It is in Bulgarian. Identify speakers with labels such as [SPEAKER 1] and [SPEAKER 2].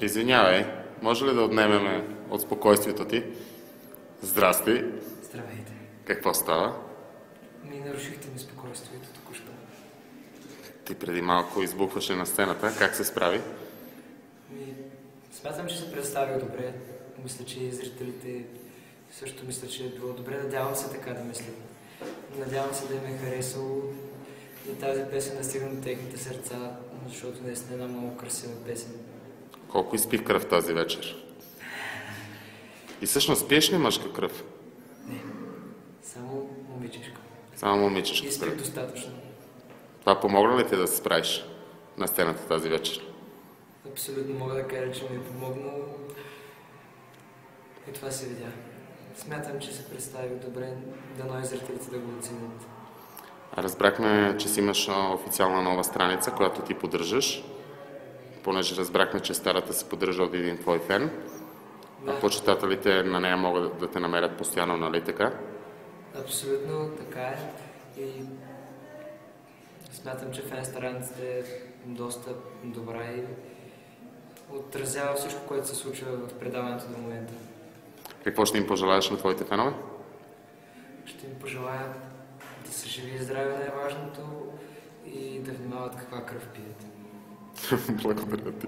[SPEAKER 1] Извинявай, може ли да отнемеме от спокойствието ти? Здрасти!
[SPEAKER 2] Здравейте.
[SPEAKER 1] Какво става?
[SPEAKER 2] Ми нарушихте ми спокойствието току-що.
[SPEAKER 1] Ти преди малко избухваше на сцената. Как се справи?
[SPEAKER 2] Смятам, че се представя добре. Мисля, че и зрителите също мисля, че е било добре. Надявам се така да мисля. Надявам се да им е харесало и тази песен да стигне до техните сърца, защото наистина е една много красива песен.
[SPEAKER 1] Колко изпих кръв тази вечер? И всъщност пиеш ли мъжка кръв?
[SPEAKER 2] Не, само момичешка.
[SPEAKER 1] Само момичешка
[SPEAKER 2] Изпих
[SPEAKER 1] кръв.
[SPEAKER 2] достатъчно.
[SPEAKER 1] Това помогна ли ти да се справиш на сцената тази вечер?
[SPEAKER 2] Абсолютно мога да кажа, че ми е помогнало. И това се видя. Смятам, че се представих добре, дано и зрителите да го оценят.
[SPEAKER 1] Разбрахме, че си имаш официална нова страница, която ти поддържаш, понеже разбрахме, че старата се поддържа от един твой фен,
[SPEAKER 2] Да.
[SPEAKER 1] а почитателите на нея могат да те намерят постоянно, нали така?
[SPEAKER 2] Абсолютно така е. И смятам, че фен страницата е доста добра и отразява всичко, което се случва в предаването до момента.
[SPEAKER 1] Какво ще им пожелаеш на твоите фенове?
[SPEAKER 2] Ще им пожелая да са живи и здрави, най-важното, и да внимават каква кръв пият.
[SPEAKER 1] Благодаря ти.